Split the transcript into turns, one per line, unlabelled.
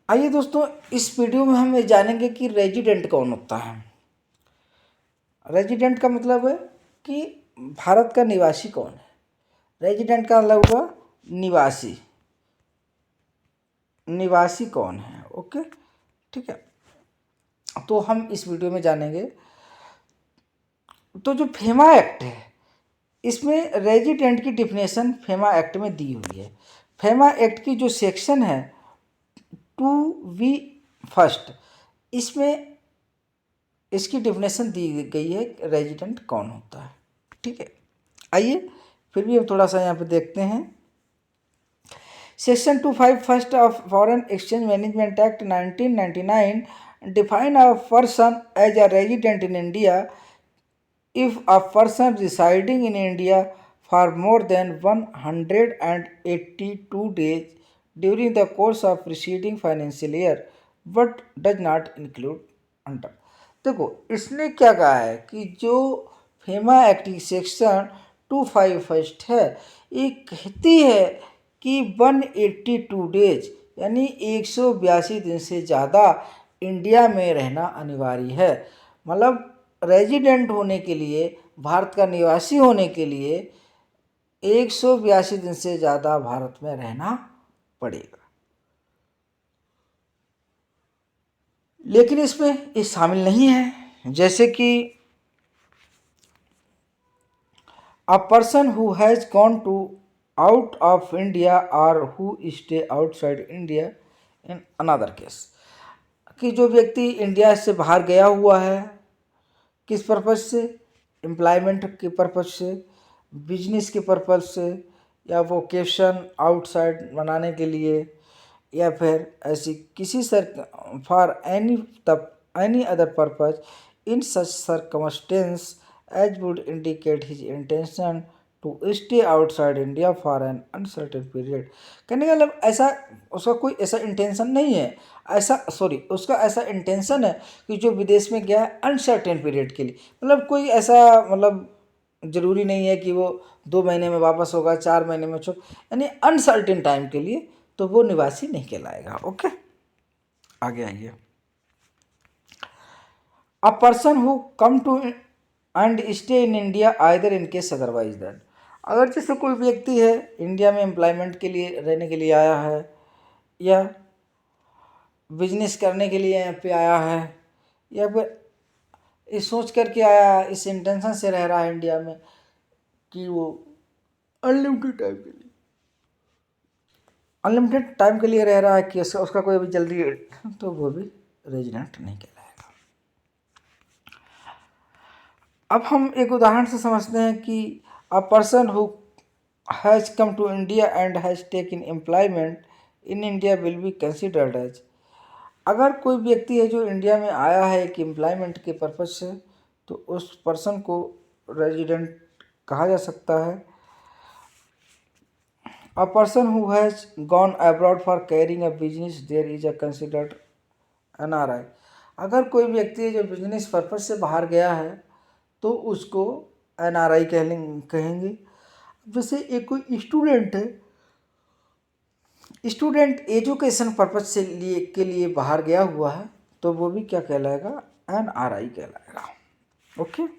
आइए दोस्तों, इस वीडियो में हम ये जानेंगे कि रेजिडेंट कौन होता है। रेजिडेंट का मतलब है कि भारत का निवासी कौन है। रेजिडेंट का मतलब हुआ निवासी, निवासी कौन है। ओके, ठीक है। तो हम इस वीडियो में जानेंगे। तो जो फेमा एक्ट है, इसमें रेजिडेंट की डिफिनेशन फेमा एक्ट में दी हुई है। फेमा एक्ट की जो सेक्शन है 2V फर्स्ट, इसमें इसकी डिफिनेशन दी गई है रेजिडेंट कौन होता है। ठीक है, आइए फिर भी हम थोड़ा सा यहाँ पे देखते हैं। Section 25 first of foreign exchange management act 1999 define a person as a resident in India if a person residing in India for more than 182 days during the course of preceding financial year but does not include under। देखो, इसने क्या कहा है कि जो FEMA act की section 25 first है, ये कहती है कि 182 डेज यानी 182 दिन से ज़्यादा इंडिया में रहना अनिवार्य है। मतलब रेजिडेंट होने के लिए, भारत का निवासी होने के लिए 182 दिन से ज़्यादा भारत में रहना पड़ेगा। लेकिन इसमें ये शामिल नहीं है, जैसे कि a person who has gone to out of India और who stay outside India in another case, कि जो व्यक्ति इंडिया से बाहर गया हुआ है, किस पर्पज़ से, एम्प्लॉयमेंट के पर्पज़ से, बिजनेस के पर्पज़ से, या वोकेशन आउटसाइड बनाने के लिए, या फिर ऐसी किसी for any other purpose in such circumstance as would indicate his intention to stay outside India for an uncertain period. कहने का मतलब ऐसा उसका कोई ऐसा इंटेंशन नहीं है, उसका ऐसा इंटेंशन है कि जो विदेश में गया है अनसर्टेन पीरियड के लिए। मतलब कोई ऐसा ज़रूरी नहीं है कि वो 2 महीने में वापस होगा, 4 महीने में यानी अनसर्टेन टाइम के लिए, तो वो निवासी नहीं कहलाएगा। ओके, आगे आइए। A person who come to and stay in India either in case otherwise that, अगर जैसे कोई व्यक्ति है इंडिया में एम्प्लॉयमेंट के लिए रहने के लिए आया है, या बिजनेस करने के लिए यहाँ पे आया है, या फिर इस सोच करके आया है, इस इंटेंशन से रह रहा है इंडिया में कि वो अनलिमिटेड टाइम के लिए रह रहा है, कि उसका कोई अभी जल्दी, तो वो भी रेजिडेंट नहीं कहलाएगा। अब हम एक उदाहरण से समझते हैं कि a person who has come to India and has taken employment in India will be considered as. अगर कोई व्यक्ति है जो इंडिया में आया है एक एम्प्लॉयमेंट के पर्पज़ से, तो उस पर्सन को रेजिडेंट कहा जा सकता है। A person who has gone abroad for carrying a business there is a considered NRI। अगर कोई व्यक्ति है जो बिजनेस पर्पज से बाहर गया है, तो उसको NRI कहेंगे। जैसे एक कोई स्टूडेंट है, स्टूडेंट एजुकेशन पर्पज से के लिए बाहर गया हुआ है, तो वो भी क्या कहलाएगा, NRI कहलाएगा। ओके।